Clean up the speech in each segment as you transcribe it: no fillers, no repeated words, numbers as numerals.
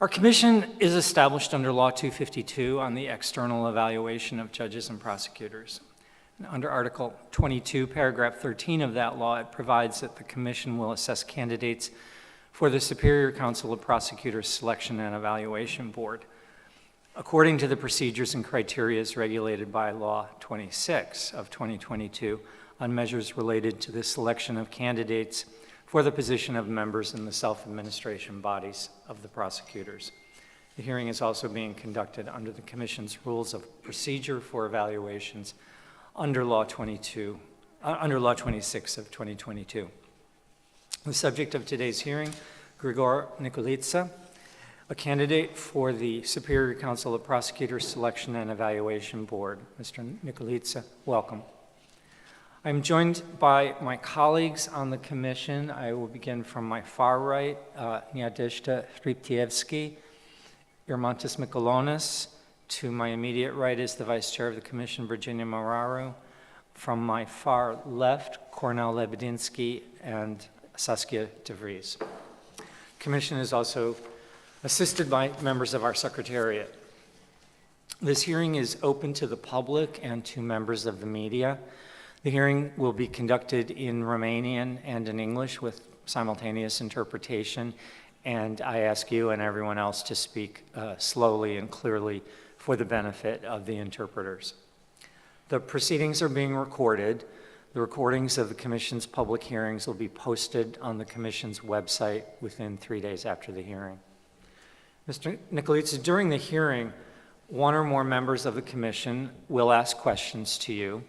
Our commission is established under Law 252 on the external evaluation of judges and prosecutors. And under Article 22, Paragraph 13 of that law, it provides that the commission will assess candidates for the Superior Council of Prosecutors Selection and Evaluation Board, according to the procedures and criteria regulated by Law 26 of 2022 on measures related to the selection of candidates for the position of members in the self-administration bodies of the prosecutors. The hearing is also being conducted under the Commission's rules of procedure for evaluations under Law 26 of 2022. The subject of today's hearing, Grigore Niculita, a candidate for the Superior Council of Prosecutors Selection and Evaluation Board. Mr. Niculita, welcome. I'm joined by my colleagues on the commission. I will begin from my far right, Nadezhda Hryptievsky, Irmantas Mikolonis. To my immediate right is the Vice Chair of the Commission, Virginia Moraru. From my far left, Cornel Lebedinsky and Saskia DeVries. The commission is also assisted by members of our Secretariat. This hearing is open to the public and to members of the media. The hearing will be conducted in Romanian and in English with simultaneous interpretation, and I ask you and everyone else to speak slowly and clearly for the benefit of the interpreters. The proceedings are being recorded. The recordings of the Commission's public hearings will be posted on the Commission's website within 3 days after the hearing. Mr. Niculita, during the hearing, one or more members of the Commission will ask questions to you.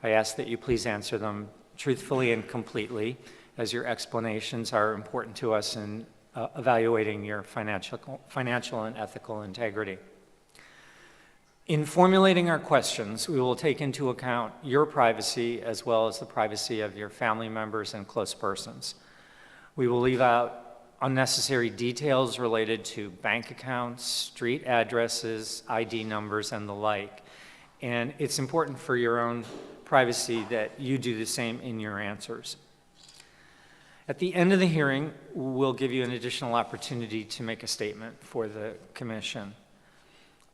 I ask that you please answer them truthfully and completely, as your explanations are important to us in evaluating your financial and ethical integrity. In formulating our questions, we will take into account your privacy as well as the privacy of your family members and close persons. We will leave out unnecessary details related to bank accounts, street addresses, ID numbers, and the like. And it's important for your own privacy that you do the same in your answers. At the end of the hearing, we'll give you an additional opportunity to make a statement for the Commission.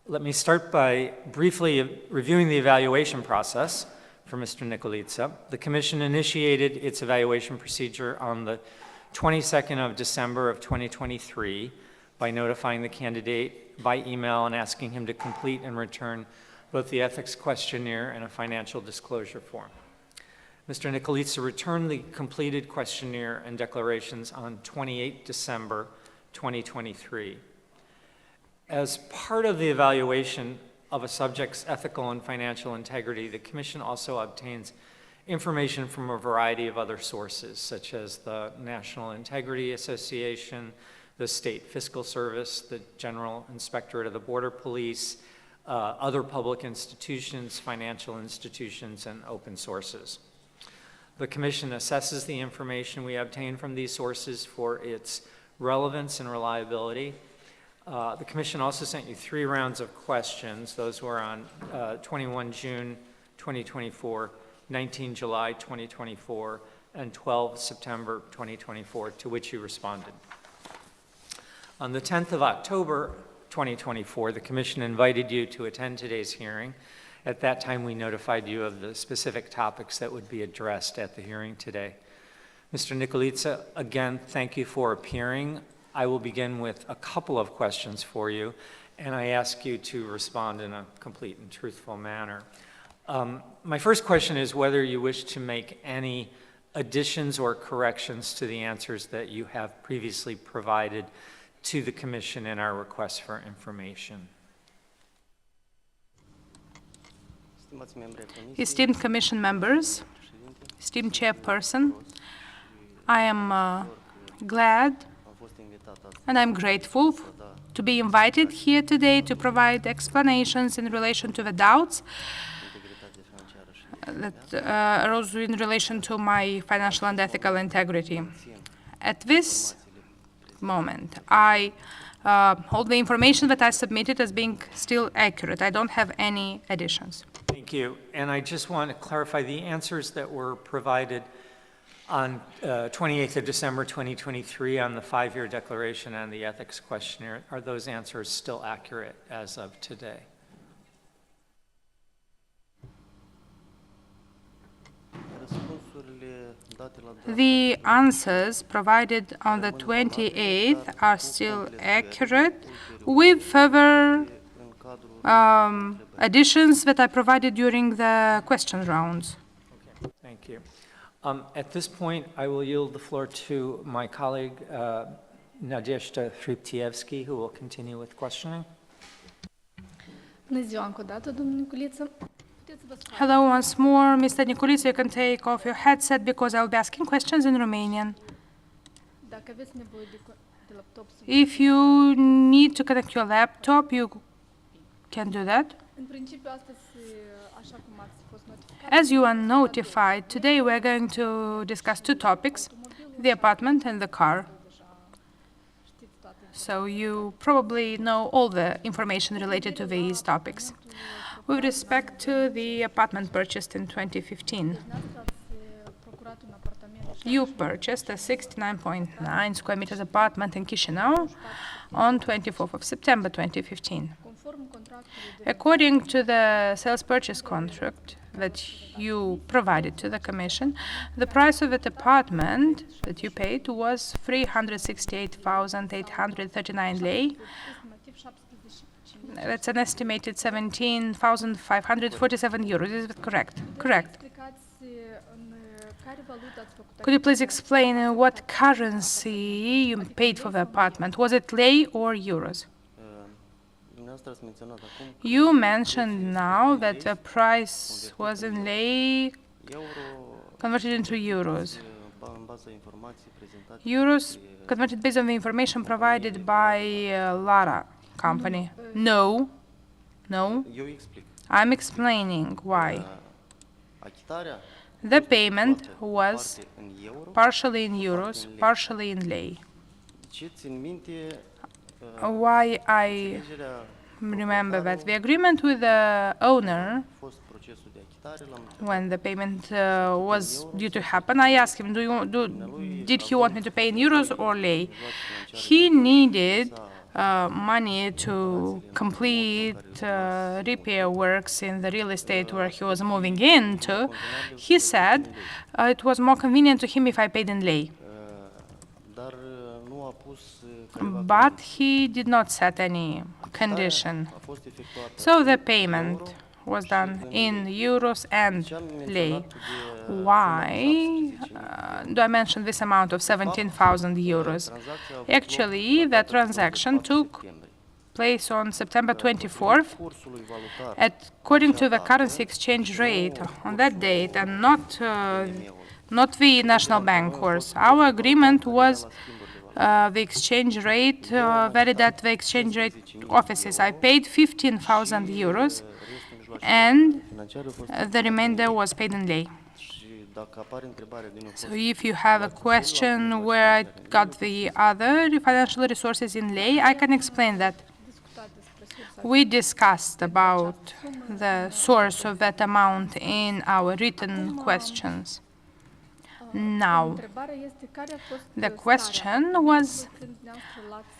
Let me start by briefly reviewing the evaluation process for Mr. Niculita. The Commission initiated its evaluation procedure on the 22nd of December of 2023 by notifying the candidate by email and asking him to complete and return both the ethics questionnaire and a financial disclosure form. Mr. Niculita returned the completed questionnaire and declarations on 28 December 2023. As part of the evaluation of a subject's ethical and financial integrity, the Commission also obtains information from a variety of other sources, such as the National Integrity Association, the State Fiscal Service, the General Inspectorate of the Border Police, other public institutions, financial institutions, and open sources. The Commission assesses the information we obtain from these sources for its relevance and reliability. The Commission also sent you 3 rounds of questions. Those were on 21 June 2024, 19 July 2024, and 12 September 2024, to which you responded. On the 10th of October 2024, the Commission invited you to attend today's hearing. At that time, we notified you of the specific topics that would be addressed at the hearing today. Mr. Niculita, again, thank you for appearing. I will begin with a couple of questions for you, and I ask you to respond in a complete and truthful manner. My first question is whether you wish to make any additions or corrections to the answers that you have previously provided to the Commission in our request for information. Esteemed Commission members, esteemed Chairperson, I am glad and I'm grateful to be invited here today to provide explanations in relation to the doubts that arose in relation to my financial and ethical integrity. At this moment, I hold the information that I submitted as being still accurate. I don't have any additions. Thank you. And I just want to clarify the answers that were provided On 28th of December 2023, on the 5-year declaration and the ethics questionnaire, are those answers still accurate as of today? The answers provided on the 28th are still accurate, with further additions that I provided during the question rounds. Okay, thank you. At this point, I will yield the floor to my colleague, Nadezhda Hryptievsky, who will continue with questioning. Hello once more, Mr. Niculita. You can take off your headset because I'll be asking questions in Romanian. If you need to connect your laptop, you can do that. As you are notified, today we're going to discuss two topics, the apartment and the car. So you probably know all the information related to these topics. With respect to the apartment purchased in 2015, you purchased a 69.9 square meters apartment in Chișinău on 24th of September 2015. According to the sales purchase contract that you provided to the Commission, the price of that apartment that you paid was 368,839 lei. That's an estimated 17,547 euros. Is it correct? Correct. Could you please explain what currency you paid for the apartment? Was it lei or euros? You mentioned now that the price was in lei converted into euros. Euros converted based on the information provided by Lara company. No. No. I'm explaining why. The payment was partially in euros, partially in lei. Why I remember that the agreement with the owner, when the payment was due to happen, I asked him, did he want me to pay in euros or lei? He needed money to complete repair works in the real estate where he was moving into. He said it was more convenient to him if I paid in lei. But he did not set any condition. So the payment was done in euros and lei. Why do I mention this amount of 17,000 euros? Actually, the transaction took place on September 24th. According to the currency exchange rate on that date, and not the national bank course. Our agreement was the exchange rate varied at the exchange rate offices. I paid 15,000 euros, and the remainder was paid in lei. So if you have a question where I got the other financial resources in lei, I can explain that. We discussed about the source of that amount in our written questions. Now, the question was,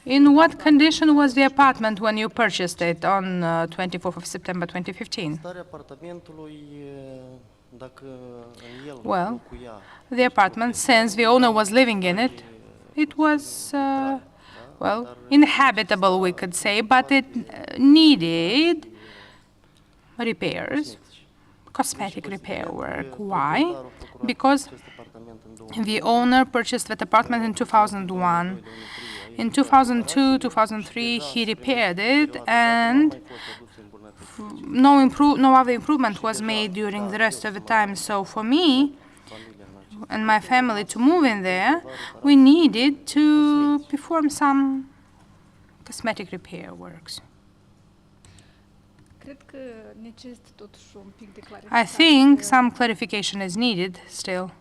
in what condition was the apartment when you purchased it on 24th of September 2015? Well, the apartment, since the owner was living in it, it was, well, inhabitable, we could say, but it needed repairs, cosmetic repair work. Why? Because the owner purchased that apartment in 2001. In 2002, 2003, he repaired it, and no other improvement was made during the rest of the time. So for me and my family to move in there, we needed to perform some cosmetic repair works. I think some clarification is needed still.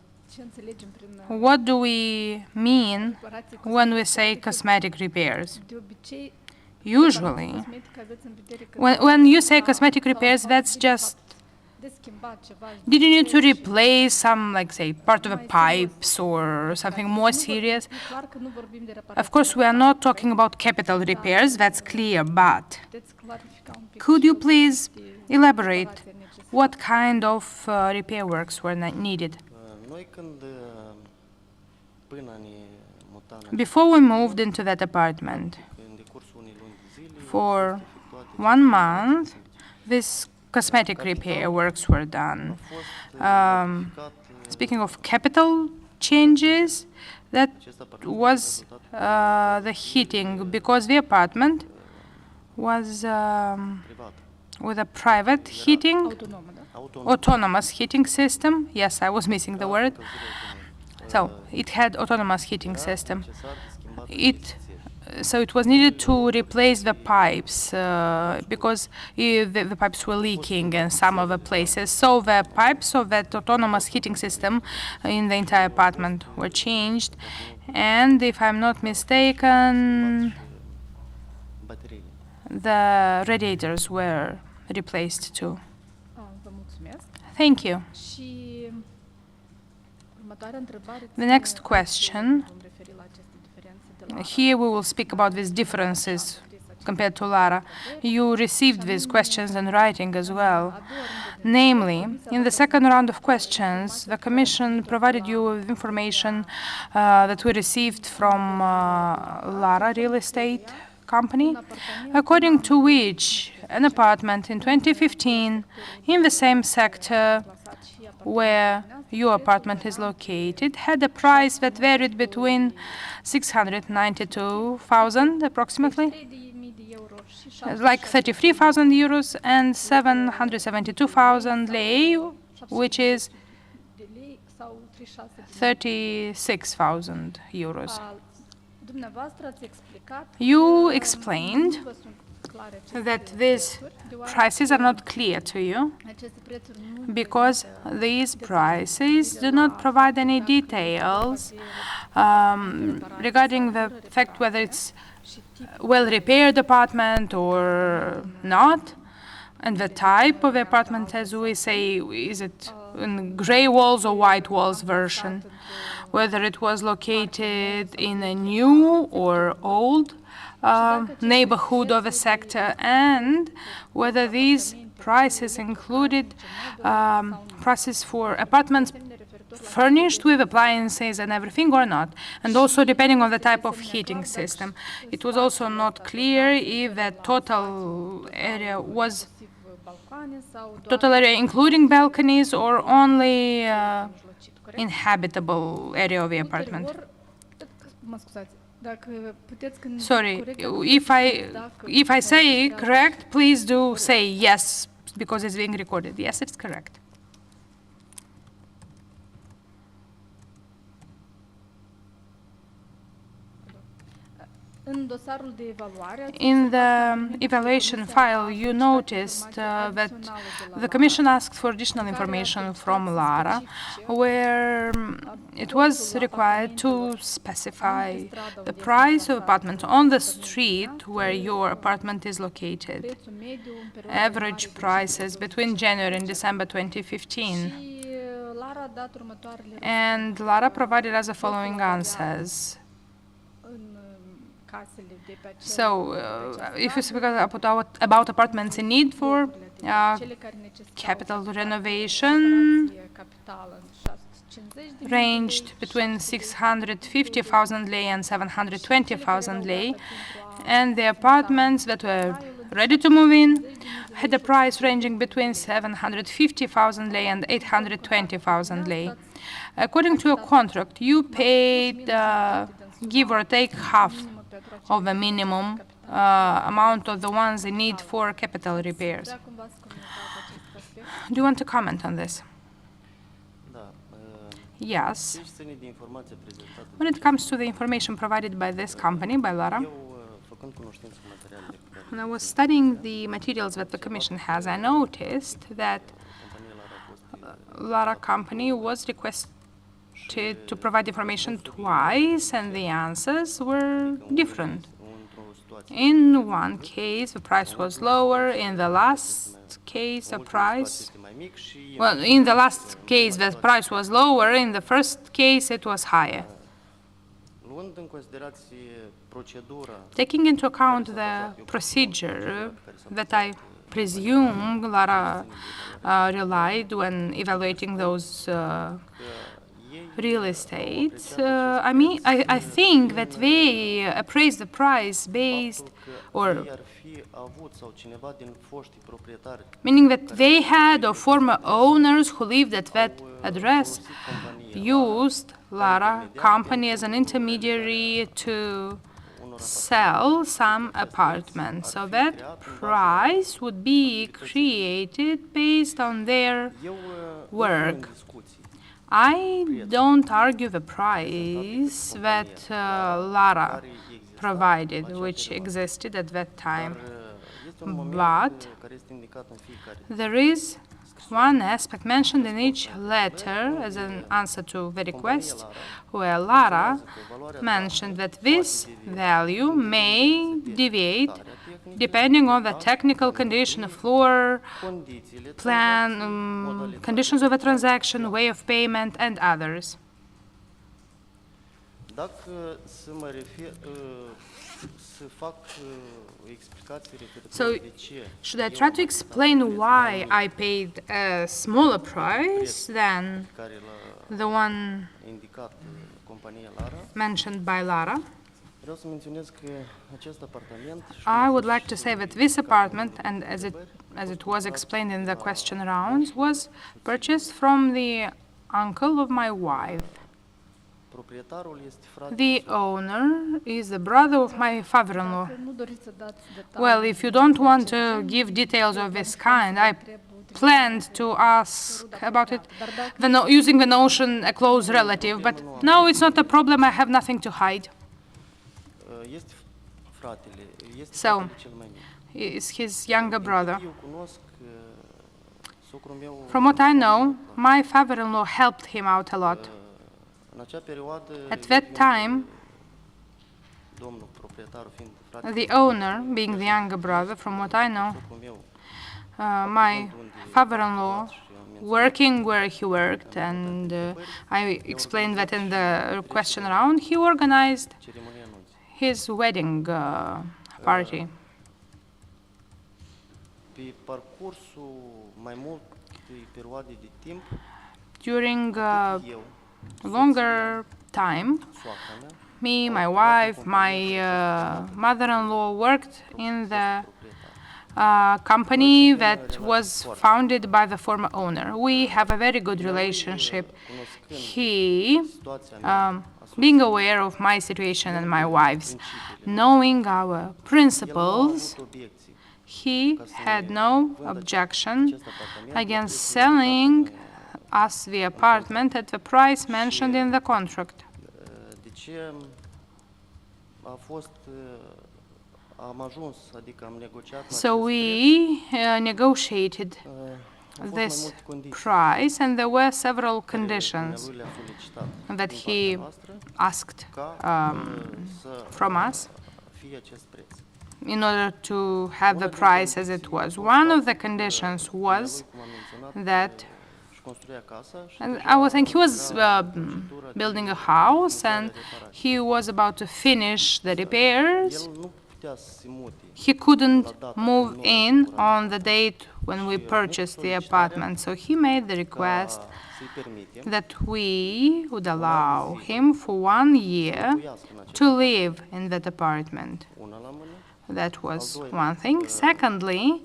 What do we mean when we say cosmetic repairs? Usually, when you say cosmetic repairs, that's just Did you need to replace some, like, say, part of a pipes or something more serious? Of course, we are not talking about capital repairs, that's clear, but could you please elaborate what kind of repair works were needed? Before we moved into that apartment, for 1 month, this cosmetic repair works were done. Speaking of capital changes, that was the heating, because the apartment was with a private heating, autonomous heating system. Yes, I was missing the word. So it had autonomous heating system. So it was needed to replace the pipes because the pipes were leaking in some of the places. So the pipes of that autonomous heating system in the entire apartment were changed. And if I'm not mistaken, the radiators were replaced too. Thank you. The next question. Here we will speak about these differences compared to Lara. You received these questions in writing as well. Namely, in the second round of questions, the Commission provided you with information that we received from Lara Real Estate Company, according to which an apartment in 2015 in the same sector where your apartment is located had a price that varied between 692,000 approximately, like 33,000 euros, and 772,000 lei, which is 36,000 euros. You explained that these prices are not clear to you because these prices do not provide any details regarding the fact whether it's well-repaired apartment or not, and the type of apartment, as we say, is it in gray walls or white walls version, whether it was located in a new or old neighborhood of a sector, and whether these prices included prices for apartments furnished with appliances and everything or not, and also depending on the type of heating system. It was also not clear if the total area was including balconies or only inhabitable area of the apartment. Sorry, if I say correct, please do say yes, because it's being recorded. Yes, it's correct. In the evaluation file, you noticed that the Commission asked for additional information from Lara, where it was required to specify the price of apartment on the street where your apartment is located, average prices between January and December 2015. And Lara provided us the following answers. So, if you speak about apartments in need for capital renovation, ranged between 650,000 lei and 720,000 lei, and the apartments that were ready to move in had a price ranging between 750,000 lei and 820,000 lei. According to your contract, you paid, give or take, half of the minimum amount of the ones in need for capital repairs. Do you want to comment on this? Yes. When it comes to the information provided by this company, by Lara, when I was studying the materials that the Commission has, I noticed that Lara company was requested to provide information twice, and the answers were different. In one case, the price was lower. In the last case, the price, well, in the last case, the price was lower. In the first case, it was higher. Taking into account the procedure that I presume Lara relied when evaluating those real estate, I think that they appraised the price based, or meaning that they had or former owners who lived at that address used Lara company as an intermediary to sell some apartments. So that price would be created based on their work. I don't argue the price that Lara provided, which existed at that time, but there is one aspect mentioned in each letter as an answer to the request, where Lara mentioned that this value may deviate depending on the technical condition, floor plan, conditions of a transaction, way of payment, and others. So, should I try to explain why I paid a smaller price than the one mentioned by Lara? I would like to say that this apartment, and as it was explained in the question rounds, was purchased from the uncle of my wife. The owner is the brother of my father-in-law. Well, if you don't want to give details of this kind, I planned to ask about it using the notion a close relative, but no, it's not a problem, I have nothing to hide. So, it's his younger brother. From what I know, my father-in-law helped him out a lot. At that time, the owner, being the younger brother, from what I know, my father-in-law, working where he worked, and I explained that in the question round, he organized his wedding party. During a longer time, me, my wife, my mother-in-law worked in the company that was founded by the former owner. We have a very good relationship. He, being aware of my situation and my wife's, knowing our principles, he had no objection against selling us the apartment at the price mentioned in the contract. So we negotiated this price, and there were several conditions that he asked from us in order to have the price as it was. One of the conditions was that, and I was thinking he was building a house and he was about to finish the repairs. He couldn't move in on the date when we purchased the apartment, so he made the request that we would allow him for 1 year to live in that apartment. That was one thing. Secondly,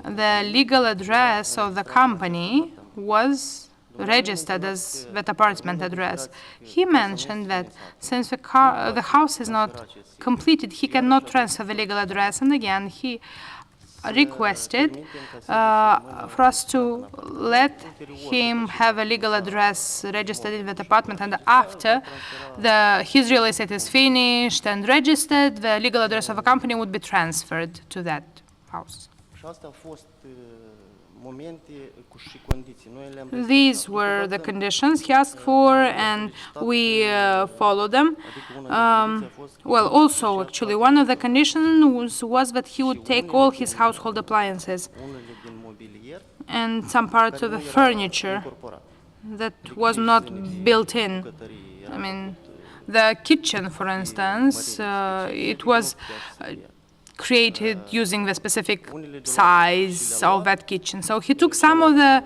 the legal address of the company was registered as that apartment address. He mentioned that since the house is not completed, he cannot transfer the legal address, and again he requested for us to let him have a legal address registered in that apartment, and after his real estate is finished and registered, the legal address of a company would be transferred to that house. These were the conditions he asked for, and we followed them. Well, also, actually, one of the conditions was that he would take all his household appliances and some parts of the furniture that was not built in. I mean, the kitchen, for instance, it was created using the specific size of that kitchen. So he took some of the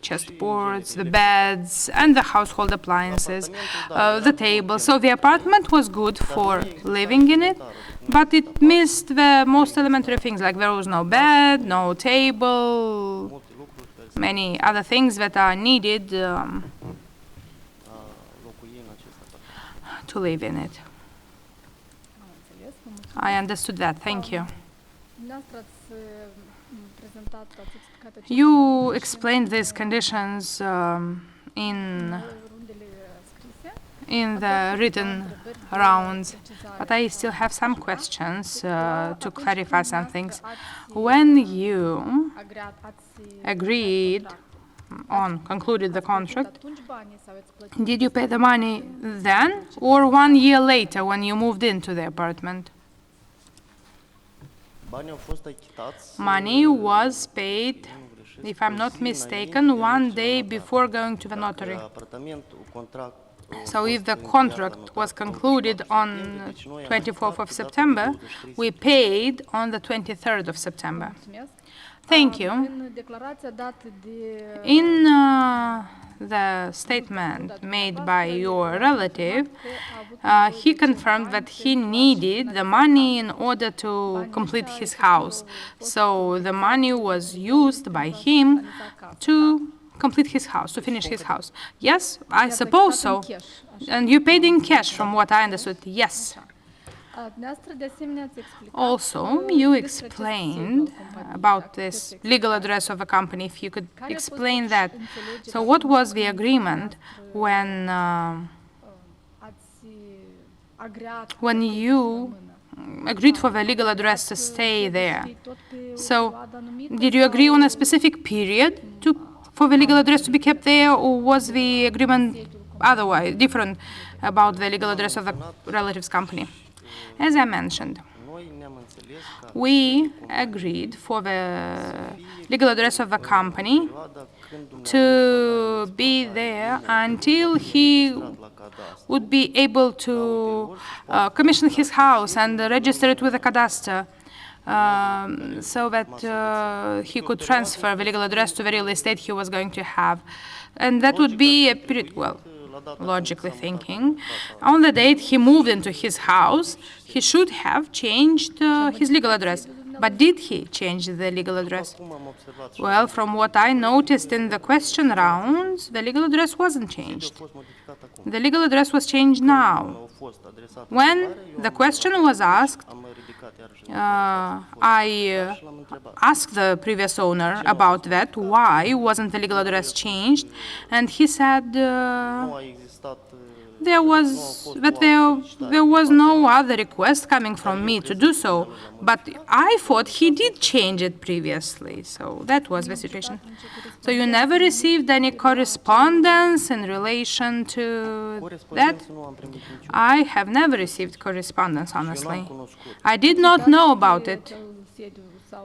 chessboards, the beds, and the household appliances, the table. So the apartment was good for living in it, but it missed the most elementary things, like there was no bed, no table, many other things that are needed to live in it. I understood that. Thank you. You explained these conditions in the written rounds, but I still have some questions to clarify some things. When you concluded the contract, did you pay the money then or 1 year later when you moved into the apartment? Money was paid, if I'm not mistaken, 1 day before going to the notary. So if the contract was concluded on 24th of September, we paid on the 23rd of September. Thank you. In the statement made by your relative, he confirmed that he needed the money in order to complete his house. So the money was used by him to complete his house, to finish his house. Yes, I suppose so. And you paid in cash, from what I understood. Yes. Also, you explained about this legal address of a company, if you could explain that. So what was the agreement when you agreed for the legal address to stay there? So did you agree on a specific period for the legal address to be kept there, or was the agreement otherwise different about the legal address of the relative's company? As I mentioned, we agreed for the legal address of the company to be there until he would be able to commission his house and register it with the cadastre, so that he could transfer the legal address to the real estate he was going to have. And that would be a period, well, logically thinking, on the date he moved into his house, he should have changed his legal address. But did he change the legal address? Well, from what I noticed in the question rounds, the legal address wasn't changed. The legal address was changed now. When the question was asked, I asked the previous owner about that, why wasn't the legal address changed, and he said there was no other request coming from me to do so, but I thought he did change it previously, so that was the situation. So you never received any correspondence in relation to that? I have never received correspondence, honestly. I did not know about it.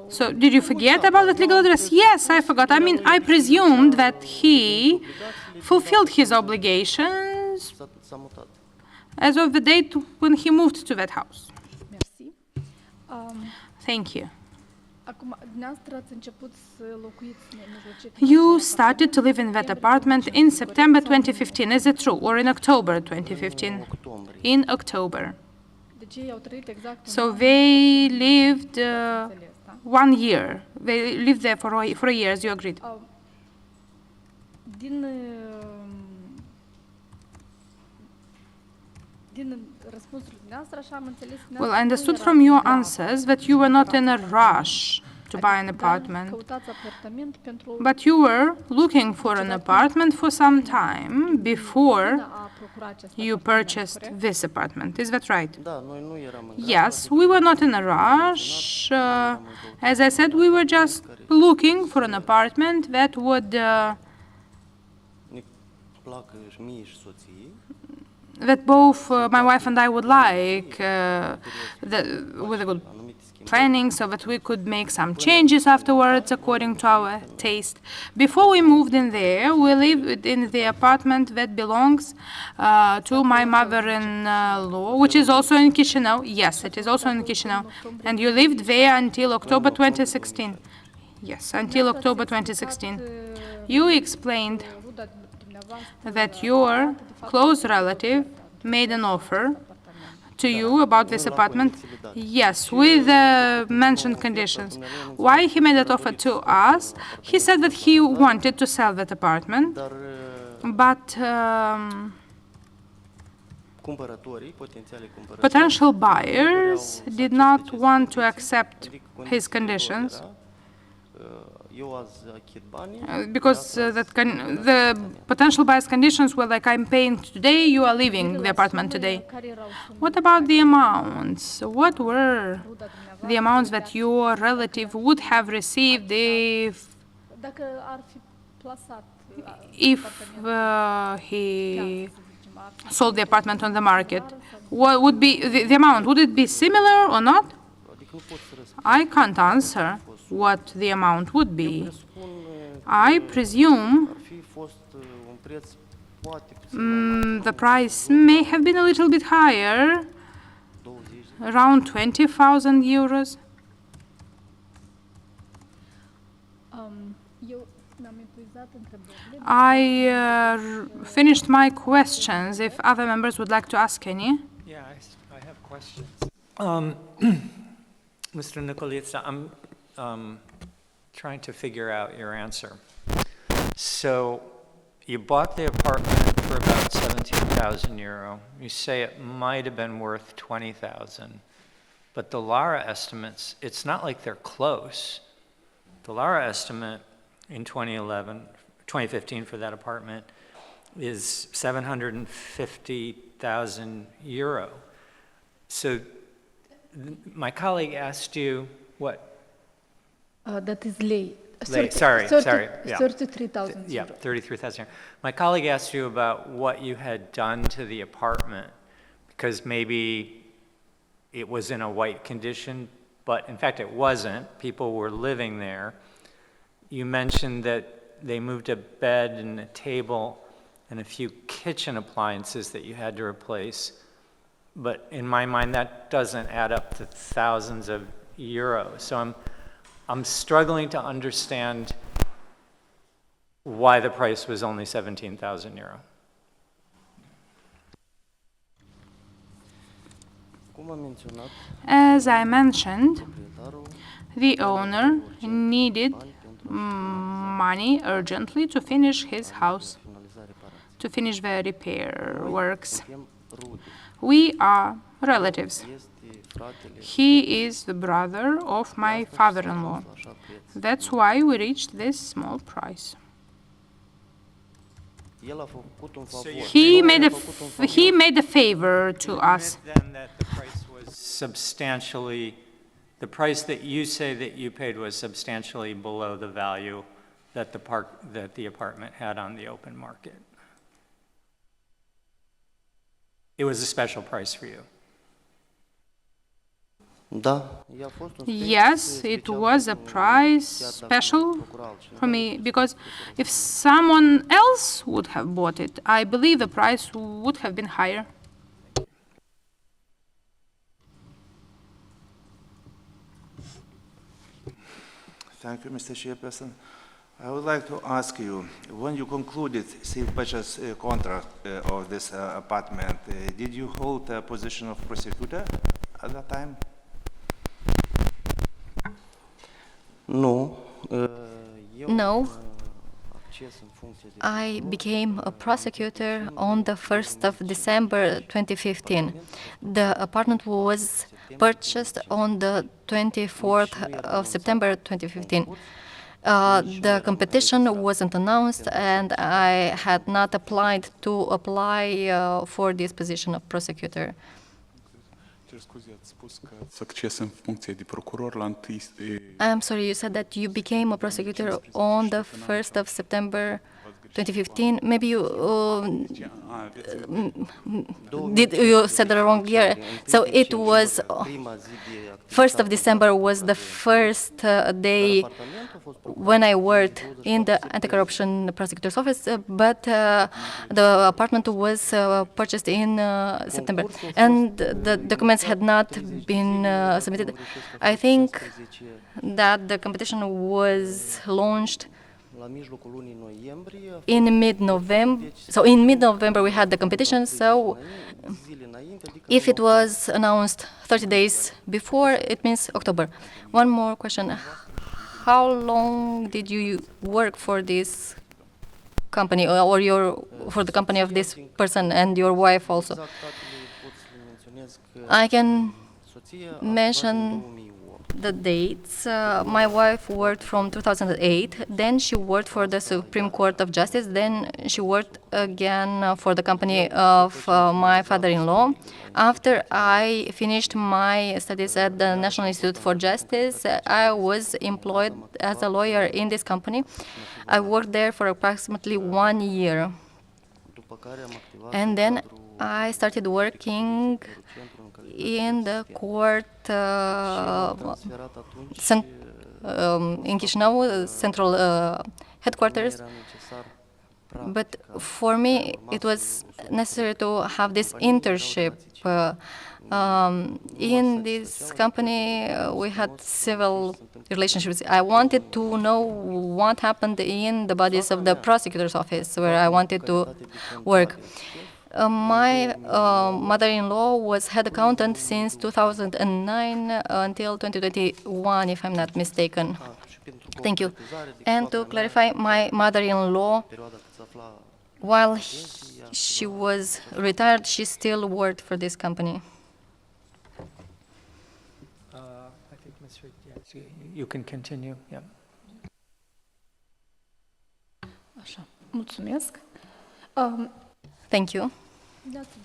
So did you forget about that legal address? Yes, I forgot. I mean, I presumed that he fulfilled his obligations as of the date when he moved to that house. Thank you. You started to live in that apartment in September 2015, is it true? Or in October 2015? In October. So they lived 1 year. They lived there for a year, as you agreed. Well, I understood from your answers that you were not in a rush to buy an apartment, but you were looking for an apartment for some time before you purchased this apartment. Is that right? Da, noi nu eram în Yes, we were not in a rush. As I said, we were just looking for an apartment that would ne placă și mie și soției. that both my wife and I would like, with a good planning, so that we could make some changes afterwards according to our taste. Before we moved in there, we lived in the apartment that belongs to my mother-in-law, which is also in Chisinau. Yes, it is also in Chisinau. And you lived there until October 2016. Yes, until October 2016. You explained that your close relative made an offer to you about this apartment. Yes, with mentioned conditions. Why he made that offer to us? He said that he wanted to sell that apartment, Dar but cumpărătorii, potențialii cumpărători, potential buyers did not want to accept his conditions. Eu azi achit banii, Because the potential buyer's conditions were like, I'm paying today, you are leaving the apartment today. What about the amounts? What were the amounts that your relative would have received if he sold the apartment on the market? What would be the amount? Would it be similar or not? adică nu pot să răspund. I can't answer what the amount would be. I presume Ar fi fost un preț poate puțin the price may have been a little bit higher, 20. around 20,000 euros. Eu mi-am epuizat întrebările. I finished my questions. If other members would like to ask any. Yeah, I have questions. Mr. Niculita, I'm trying to figure out your answer. So you bought the apartment for about 17,000 euro. You say it might have been worth 20,000, but the LARA estimates, it's not like they're close. The LARA estimate in 2015 for that apartment is 750,000 euro. So my colleague asked you what? That is lei. Sorry, yeah. 33,000 Yeah, euro. 33,000. My colleague asked you about what you had done to the apartment, because maybe it was in a white condition, but in fact it wasn't. People were living there. You mentioned that they moved a bed and a table and a few kitchen appliances that you had to replace. But in my mind, that doesn't add up to thousands of euros. So I'm struggling to understand why the price was only 17,000 euro. Cum am menționat, As I mentioned, proprietarul the owner needed money urgently to finish his house, finaliza reparații. to finish the repair works. Suntem rude. We are relatives. Este fratele He is the brother of my father-in-law. așa preț. That's why we reached this small price. El a făcut un favor. He made a favor to us. Admit then that the price was substantially, the price that you say that you paid was substantially below the value that the apartment had on the open market. It was a special price for you. Da, i-a fost un preț Yes, it special was a pentru price chiar dacă special procura altcineva. for me, because if someone else would have bought it, I believe the price would have been higher. Thank you, Mr. Chairperson. I would like to ask you, when you concluded sale purchase contract of this apartment, did you hold a position of prosecutor at that time? Nu. Eu No. am acces în funcție de I became a prosecutor on the 1st of December 2015. The apartment was purchased on the 24th of September 2015. The competition wasn't announced, and I had not applied for this position of prosecutor. Cer scuze, ați spus că acces în funcție de procuror la 1 I'm sorry, you said that you became a prosecutor on the 1st of September 2015. Maybe you you said the wrong year. So it was 1st of December was the first day when I worked in the anti-corruption prosecutor's office, but the apartment was purchased in September, and the documents had not been submitted. I think that the competition was launched in mid-November. So in mid-November we had the competition. So if it was announced 30 days before, it means October. One more question. How long did you work for this company, or for the company of this person and your wife also? I can mention the dates. My wife worked from 2008, then she worked for the Supreme Court of Justice, then she worked again for the company of my father-in-law. After I finished my studies at the National Institute for Justice, I was employed as a lawyer in this company. I worked there for approximately 1 year. And then I started working in the court in Chișinău, central headquarters. But for me, it was necessary to have this internship. In this company, we had several relationships. I wanted to know what happened in the bodies of the prosecutor's office, where I wanted to work. My mother-in-law was head accountant since 2009 until 2021, if I'm not mistaken. Thank you. And to clarify, my mother-in-law, while she was retired, she still worked for this company. I think, Mr. Yes, you can continue. Yeah. Așa. Mulțumesc. Thank you.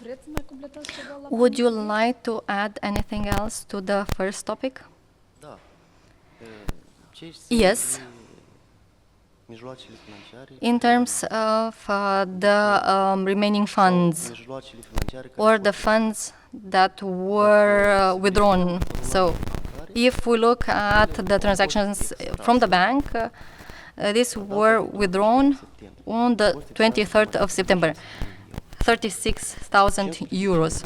Vreți să mai completați ceva la Would you like to add anything else to the first topic? Yes. In terms of the remaining funds, or the funds that were withdrawn. So if we look at the transactions from the bank, these were withdrawn on the 23rd of September. 36,000 euros.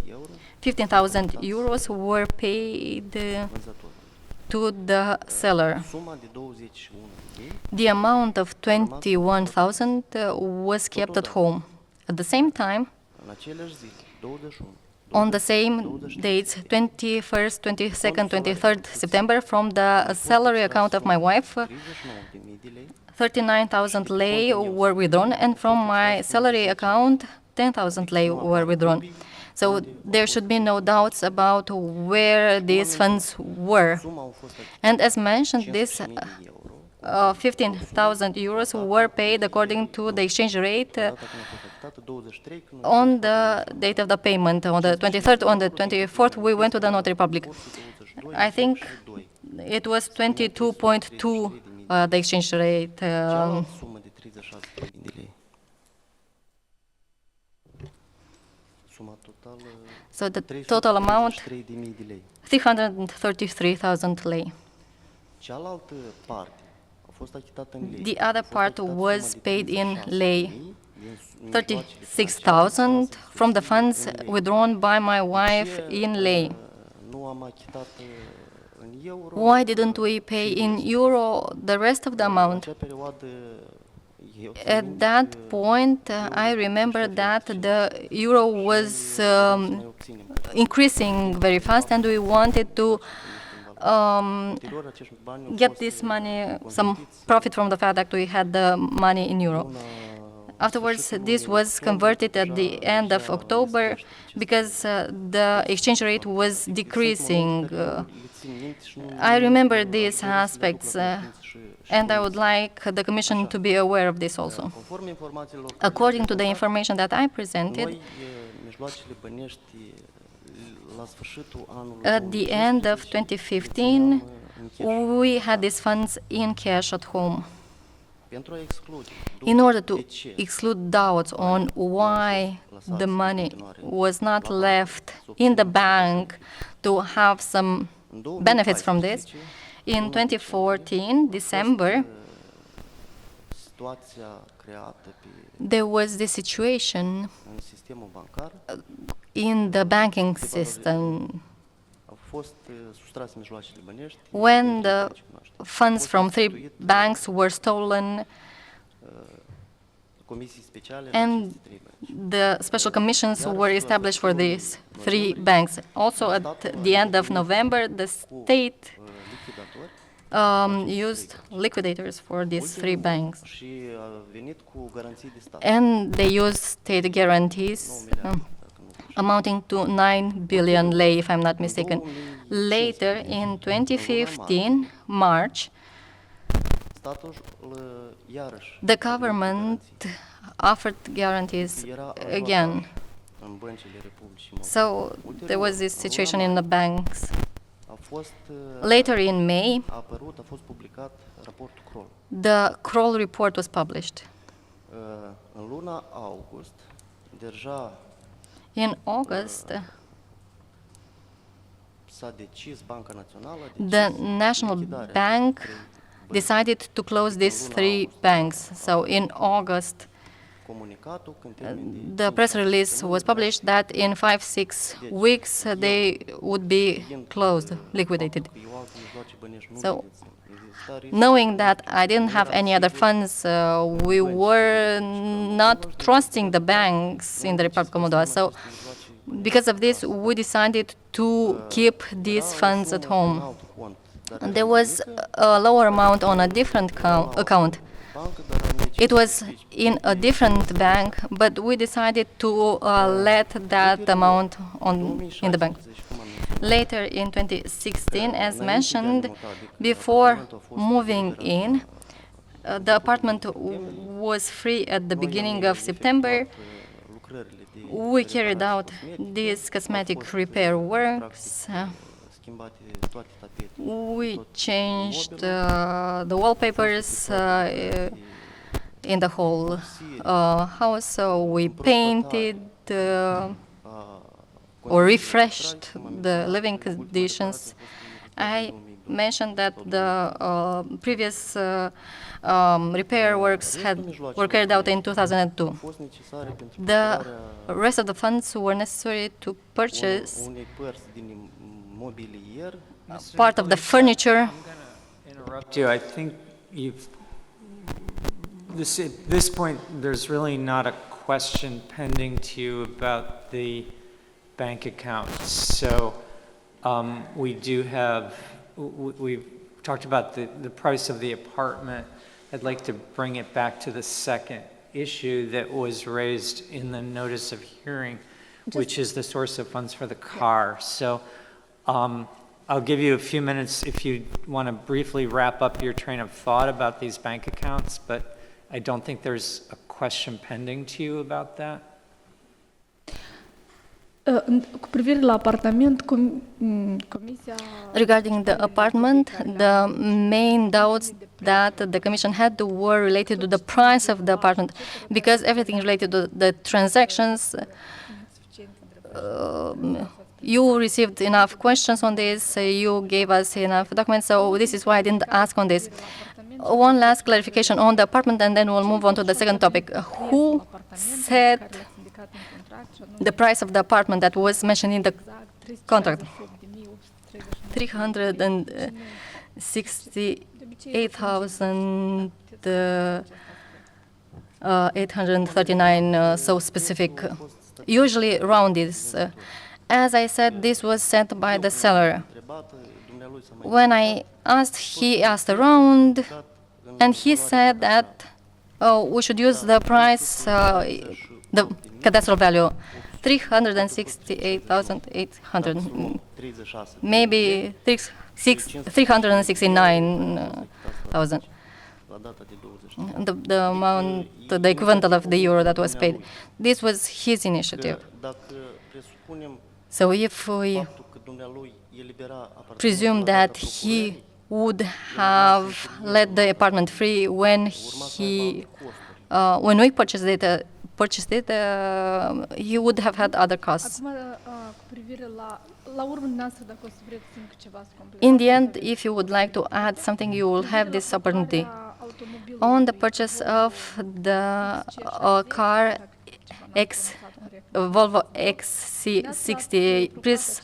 15,000 euros were paid to the seller. The amount of 21,000 was kept at home. At the same time, on the same dates, 21st, 22nd, 23rd September, from the salary account of my wife, 39,000 lei were withdrawn, and from my salary account, 10,000 lei were withdrawn. So there should be no doubts about where these funds were. And as mentioned, this 15,000 euros were paid according to the exchange rate on the date of the payment. On the 23rd, on the 24th, we went to the notary public. I think it was 22.2, the exchange rate. So the total amount, 333,000 lei. The other part was paid in lei, 36,000 from the funds withdrawn by my wife in lei. Why didn't we pay in euro the rest of the amount? At that point, I remember that the euro was increasing very fast, and we wanted to get this money, some profit from the fact that we had the money in euro. Afterwards, this was converted at the end of October because the exchange rate was decreasing. I remember these aspects. And I would like the Commission to be aware of this also. Conform informațiilor According to the information that I presented, noi, mijloacele bănești, la sfârșitul anului at the end of 2015, we had these funds in cash at home. pentru a exclude In order to de ce exclude doubts on why the money was not left in the bank to have some în benefits from this, 2014, in 2014, December, situația creată pe, there was this situation în sistemul bancar, in the banking system au fost sustrase mijloacele bănești. when the ce cunoaște. funds from 3 banks were stolen Comisii speciale la and aceste trei bănci. the special commissions were established for these 3 banks. Also, at the end of November, the state Lichidatori used liquidators for these 3 banks. și a venit cu garanții de stat. And they used state guarantees 9 miliarde, dacă nu greșesc. amounting to 9 billion lei, if I'm not mistaken. Later, in 2015, March, Statul iarăși the government offered guarantees era again. în băncile Republicii Moldova. So there was this situation in the banks. A fost Later in May, a fost publicat raportul Kroll. the Kroll report was published. În luna august, deja In August, s-a decis Banca Națională the National Bank decided to close these 3 banks. So in August, comunicatul că în termen de the press release was published that in 5-6 weeks they would be closed, liquidated. că eu alte mijloace bănești nu So, le dețin. Exista risc Knowing that I didn't have any other funds, we were not trusting the banks in the Republic of Moldova. So, because of this, we decided to keep these funds at home. And there was a lower amount on a different account. bancă, dar am It was in a different bank, but we decided to let that amount in the bank. Later in 2016, as mentioned, before moving in, the apartment was free at the beginning of September. lucrările de We carried out these cosmetic repair works. schimbate toate tapetele. We changed the wallpapers in the whole house, so we painted or refreshed the living conditions. I mentioned that the previous repair works were carried out in 2002. Fost necesare pentru The rest of the funds were necessary to purchase unei părți din mobilier. part of the furniture. I'm going to interrupt you. I think at this point, there's really not a question pending to you about the bank accounts. So we do have, we've talked about the price of the apartment. I'd like to bring it back to the second issue that was raised in the notice of hearing, which is the source of funds for the car. So I'll give you a few minutes if you want to briefly wrap up your train of thought about these bank accounts, but I don't think there's a question pending to you about that. Cu privire la apartament, Comisia... Regarding the apartment, the main doubts that the Commission had were related to the price of the apartment, because everything related to the transactions, you received enough questions on this, you gave us enough documents, so this is why I didn't ask on this. One last clarification on the apartment, and then we'll move on to the second topic. Who set the price of the apartment that was mentioned in the contract? 368,839, so specific. Usually around this. As I said, this was set by the seller. When I asked, he asked around, and he said that we should use the price, the cadastral value, 368,800, maybe 369,000. la data de 20. the amount, the equivalent of the euro that was paid. This was his initiative. Dacă presupunem So if we faptul că dumnealui elibera apartamentul presume la that data he procurării, would have let the apartment free when when we purchased it, he would have had other costs. Acum, cu privire la urmă dumneavoastră, dacă o să vreți încă ceva să completați. In the end, if you would like to add something, you will have this opportunity. On the purchase of the car Volvo XC60, please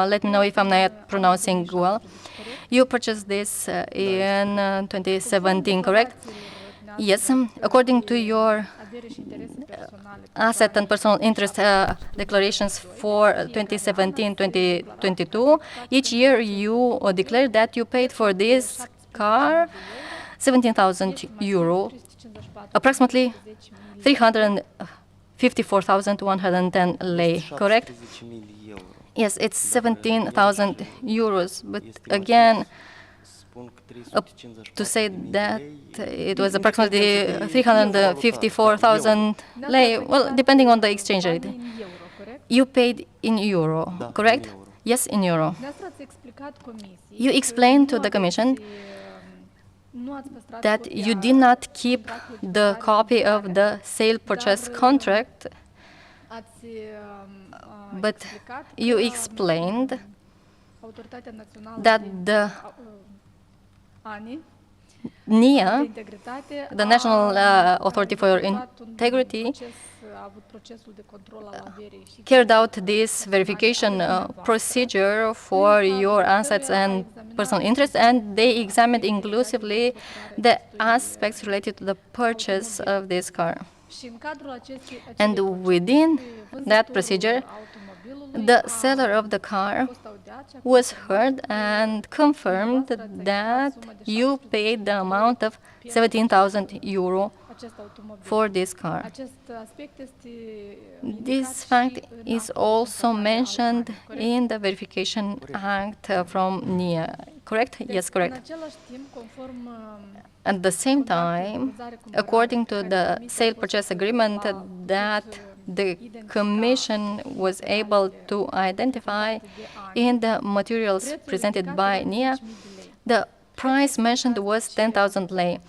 let me know if I'm not pronouncing well. You purchased this in 2017, correct? Yes, according to your asset and personal interest declarations for 2017-2022, each year you declared that you paid for this car 17,000 euro, approximately 354,110 lei, correct? 17.000 de euro. Yes, it's 17,000 euros, but again, Spun că to say 354.000 that lei, it was approximately 354,000 lei, well, depending on the exchange rate. În euro, corect? You paid in euro, Da, correct? in euro. Yes, in euro. Dumneavoastră ați explicat comisiei You că explained to nu the commission nu ați păstrat that copia you did not keep contractului de the cumpărare copy și of the sale purchase contract, Ați but explicat you că explained Autoritatea Națională that de the ANI, de NIA, integritate, the National Authority for efectuat un Integrity, a avut procesul de control al averii și carried out this verification procedure for your assets and personal interests, and they examined inclusively the aspects related to the purchase of this car. și în cadrul And within that procedure, the seller of the car was heard and confirmed that you paid the amount of 17,000 euro for this car. This fact is also mentioned in the Verification Act from NIA, correct? Yes, correct. At the same time, according to the sale purchase agreement that the Commission was able to identify in the materials presented by NIA, the price mentioned was 10,000 lei.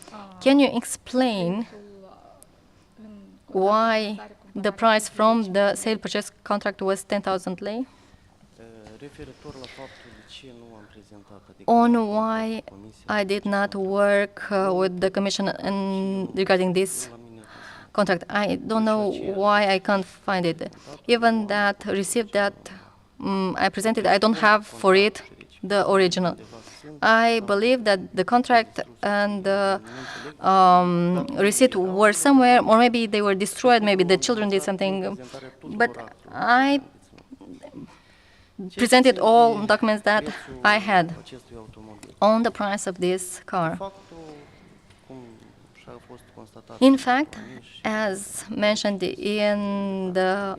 Can you explain why the price from the sale purchase contract was 10,000 lei? referitor la faptul de ce nu am prezentat, adică On why I did not work with the Commission regarding this contract. I don't know why I can't find it. Even that receipt that I presented, I don't have for it the original. I believe that the contract and the receipt were somewhere, or maybe they were destroyed, maybe the children did something, but I presented all documents that I had acestui automobil. on the price of this car. Faptul, cum și-a fost constatat In fact, as mentioned in the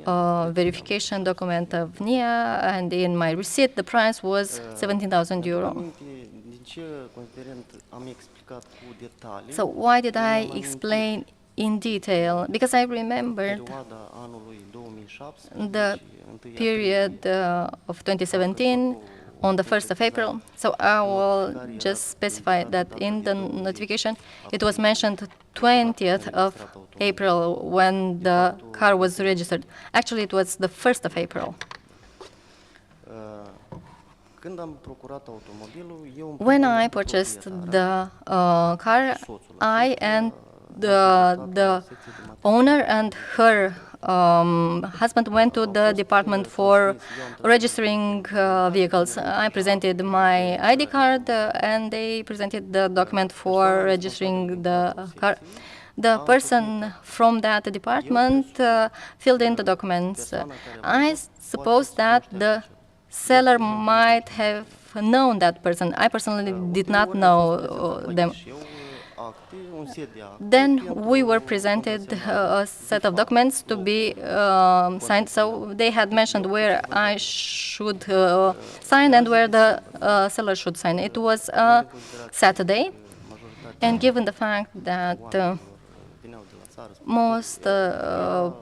verification document of NIA and in my receipt, the price was 17,000 euro. din ce considerent am explicat cu detalii So why did I explain in detail? Because I remembered perioada anului 2017 the și 1 period of 2017 on the 1st of April. So I will just specify that in the notification it was mentioned 20th of April when the car was registered. Actually, it was the 1st of April. Când am procurat automobilul, eu When I purchased the car, I and the owner and her husband went to the department for registering vehicles. I presented my ID card and they presented the document for registering the car. The person from that department filled in the documents. I suppose that the seller might have known that person. I personally did not know them. Then we were presented a set of documents to be signed. So they had mentioned where I should sign and where the seller should sign. It was a Saturday, And given the fact that Veneau de la țară, most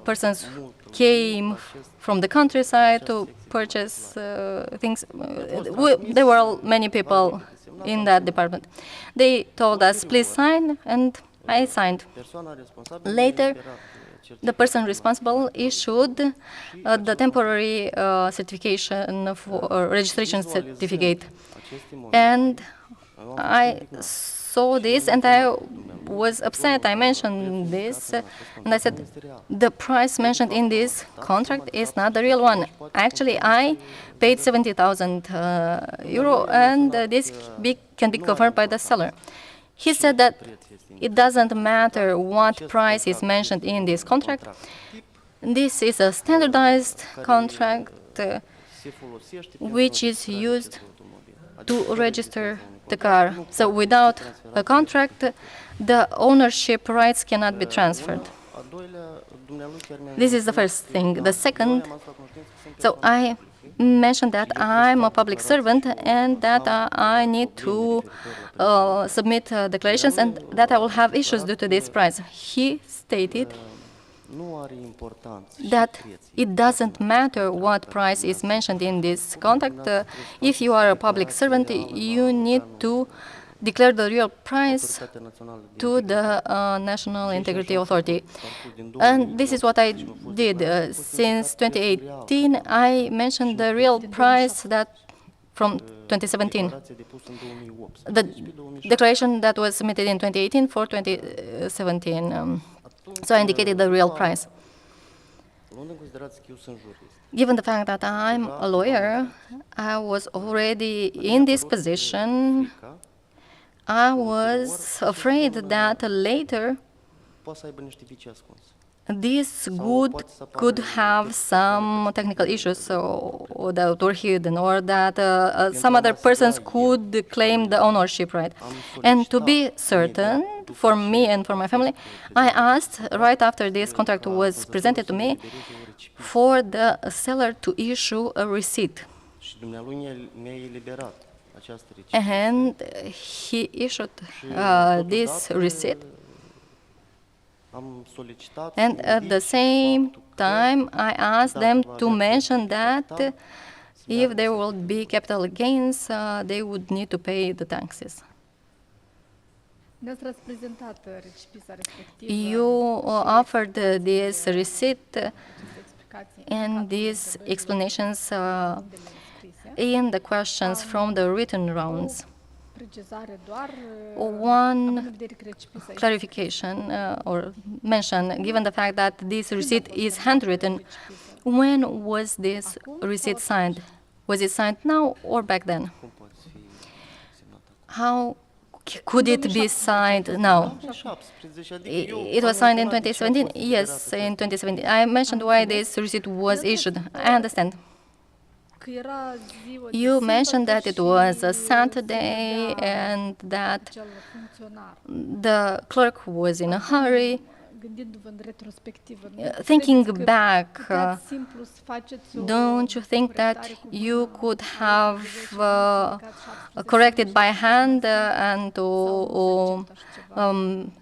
persons came from the countryside to purchase things. There were many people in that department. They told us, please sign, and I signed. persoana responsabilă Later, the person responsible issued the temporary certification for registration certificate. And I saw this and I was upset. I mentioned this and I said, the price mentioned in this contract is not the real one. Actually, I paid 70,000 euro and this can be confirmed by the seller. He said that it doesn't matter what price is mentioned in this contract. This is a standardized contract which is used to register the car. So without a contract, the ownership rights cannot be transferred. This is the first thing. The second, so I mentioned that I'm a public servant and that I need to submit declarations and that I will have issues due to this price. He stated that it doesn't matter what price is mentioned in this contract. If you are a public servant, you need to declare the real price to the National Integrity Authority. And this is what I did. Since 2018, I mentioned the real price that from 2017. The declaration that was submitted in 2018 for 2017. So I indicated the real price. Given the fact that I'm a lawyer, I was already in this position. I was afraid that later this good could have some technical issues or that were hidden, or that some other persons could claim the ownership right. And to be certain, for me and for my family, I asked, right after this contract was presented to me, for the seller to issue a receipt. And he issued this receipt. And at the same time, I asked them to mention that if there will be capital gains, they would need to pay the taxes. You offered this receipt and these explanations in the questions from the written rounds. One clarification or mention, given the fact that this receipt is handwritten, when was this receipt signed? Was it signed now or back then? How could it be signed now? It was signed in 2017? Yes, in 2017. I mentioned why this receipt was issued. I understand. You mentioned that it was a Saturday and that the clerk was in a hurry. Thinking back, don't you think that you could have corrected by hand and to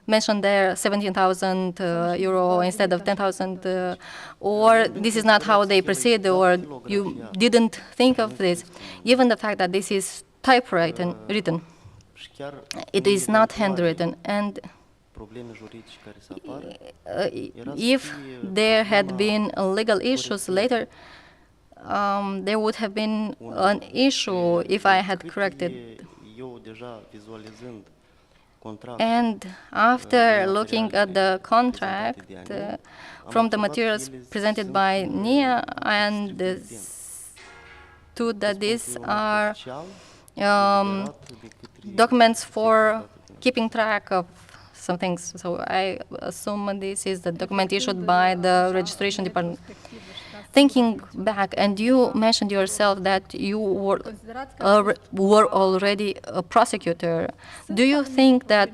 mention there 17,000 euro instead of 10,000, or this is not how they proceed, or you didn't think of this, given the fact that this is typewritten, it is not handwritten, and if there had been legal issues later, there would have been an issue if I had corrected. And after looking at the contract, from the materials presented by Nia, I understood that these are documents for keeping track of some things. So I assume this is the document issued by the registration department. Thinking back, and you mentioned yourself that you were already a prosecutor, do you think that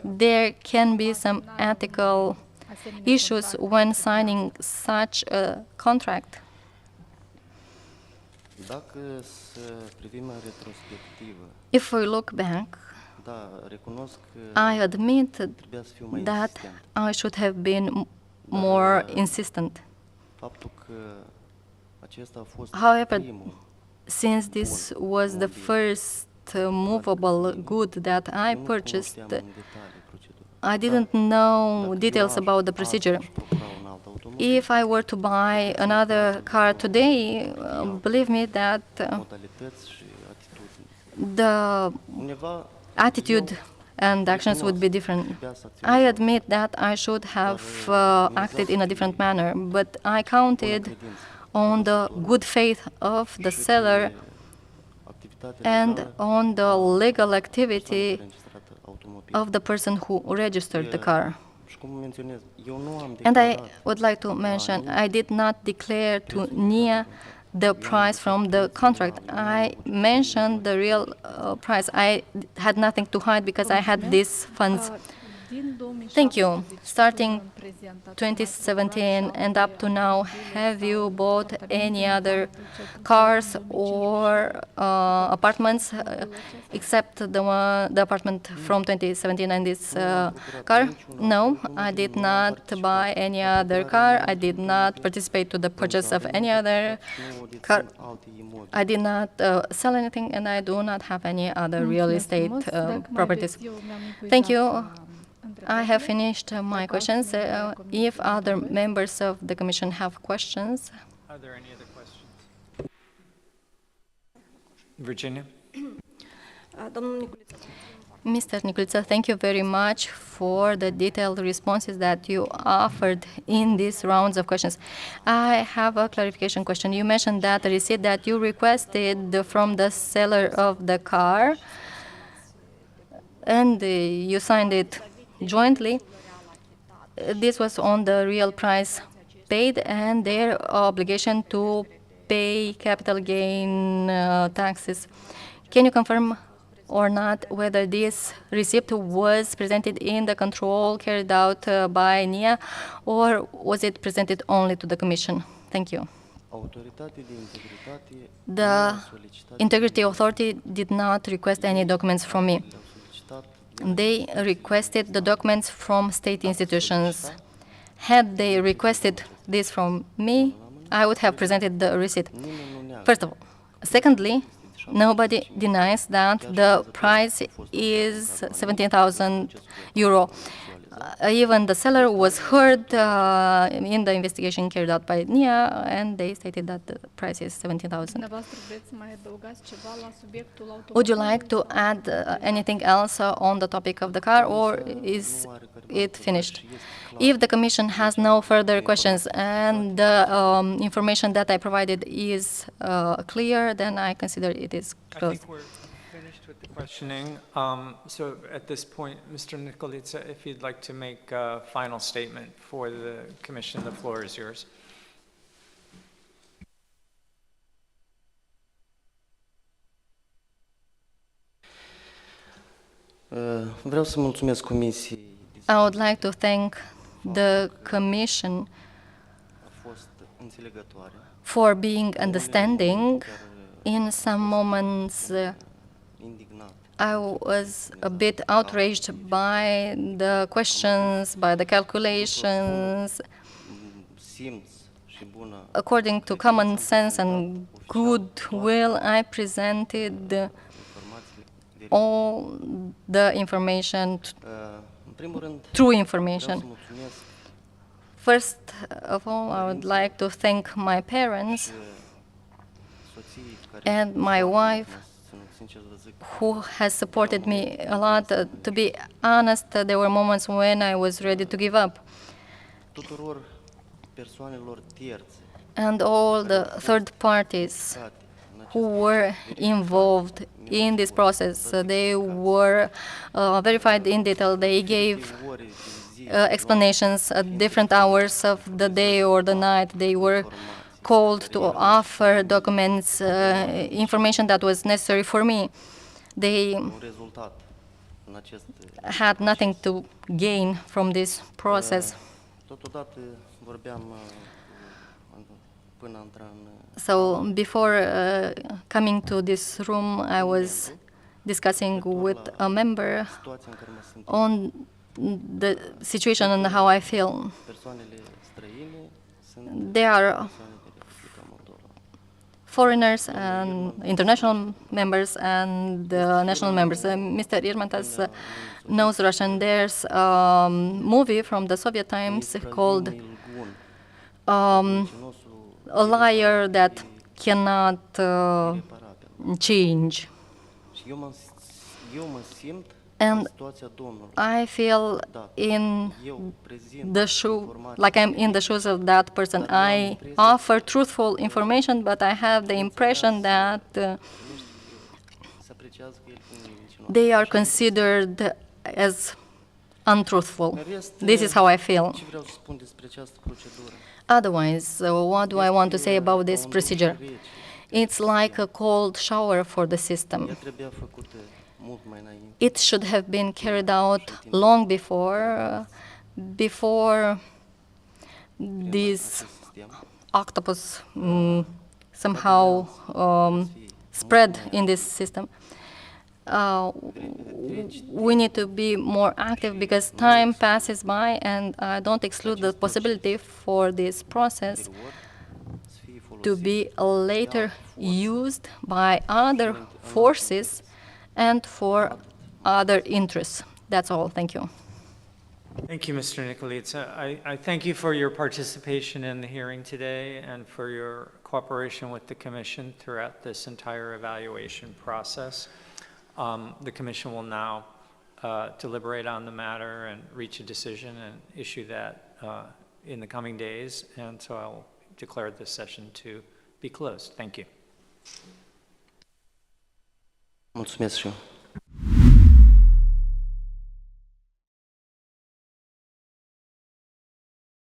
there can be some ethical issues when signing such a contract? If we look back, Da, recunosc că I admit trebuia să fiu mai that insistent. I should have been more insistent. Faptul că acesta a fost However, primul since this was the first movable good that I nu purchased, cunoșteam în detalii procedura. I didn't know Dacă details eu about the aș procedure. procura un alt automobil, If I were to buy another car today, believe me that modalități și atitudini. the Undeva attitude and actions would be different. trebuia să acționez I admit that I should have acted in a different manner, but I counted on the good faith of the seller activitatea and legală on the legal activity înregistrată automobil. of the person who registered the car. Și cum menționez, eu nu am And I declarat would like to mention, I did not declare to NIA the price from the contract. I mentioned the real price. I had nothing to hide because I had these funds. Din 2017 Thank you. Starting până în prezent, ați 2017 and up to now, have you bought any other cars or apartments except the apartment from 2017 and this car? No, I did not buy any other car. I did not participate to the purchase of any other car. alte imobile. I did not sell anything, and I do not have any other real Mulțumesc estate frumos. Dacă mai properties. aveți, eu mi-am epuizat, Thank you. întrebările. I have finished my questions. If other members of the Commission have questions, Are there any other questions? Virginia? Mr. Niculita, thank you very much for the detailed responses that you offered in these rounds of questions. I have a clarification question. You mentioned that the receipt that you requested from the seller of the car, and you signed it jointly. This was on the real price paid and their obligation to pay capital gain taxes. Can you confirm or not whether this receipt was presented in the control carried out by NIA, or was it presented only to the Commission? Thank you. Autoritatea de integritate The Integrity Authority did not request any documents from me. le-au solicitat They requested the documents from state institutions. Had they requested this from me, I would have presented the receipt. First of all. Secondly, nobody denies that the price is 17,000 euro. Even the seller was heard in the investigation carried out by NIA, and they stated that the price is 17,000. Dumneavoastră vreți să mai adăugați ceva la subiectul Would you automobilului? like to add anything else on the topic of the car, or is it finished? If the Commission has no further questions and the information that I provided is clear, then I consider it is I closed. think we're finished with the questioning. So at this point, Mr. Niculita, if you'd like to make a final statement for the commission, the floor is yours. Vreau să mulțumesc Comisiei. I would like to thank the Commission A fost înțelegătoare. for being understanding. In some moments, Indignat. I was a bit outraged by the questions, by the calculations. Simț și bună According to common sense and goodwill, I presented informații. all the information, În primul rând, true vreau information. să mulțumesc First of all, I would like to thank my parents soției care and my wife, sincer vă zic, who has supported me a lot. To be honest, there were moments when I was ready to give up. tuturor persoanelor terțe And all the third parties who were involved in this process, they were verified in detail. They gave ore de zi explanations at different hours of the day or the night. They were called to offer documents, information that was necessary for me. They un rezultat în acest had nothing to gain from this process. totodată vorbeam până a intra în So before coming to this room, I was discussing with a member situația în care mă simt. on the situation and how I feel. Persoanele străine sunt They are persoane din Republica Moldova. foreigners and international members and national members. Mr. Irmantas knows Russian. There's a movie from the Soviet times called A Liar That Cannot Change. Și eu mă simt And în situația Domnului. I feel in Eu prezint the shoe, informații like I'm in the shoes of that person. I offer truthful information, but I have the impression that se apreciază că el nu e niciun. they are considered as untruthful. În rest, This is how I feel. ce vreau să spun despre această procedură? Otherwise, what do I want to say about this procedure? It's like a cold shower for the system. Ea trebuia făcută mult mai înainte. It should have been carried out long before this Acest sistem octopus somehow spread in this system. We need to be more active because time passes by, and I don't exclude the possibility for this process să fie to folosit be later used by other forces and for other interests. That's all. Thank you. Thank you, Mr. Niculita. I thank you for your participation in the hearing today and for your cooperation with the Commission throughout this entire evaluation process. The Commission will now deliberate on the matter and reach a decision and issue that in the coming days, and so I'll declare this session to be closed. Thank you. Mulțumesc și eu.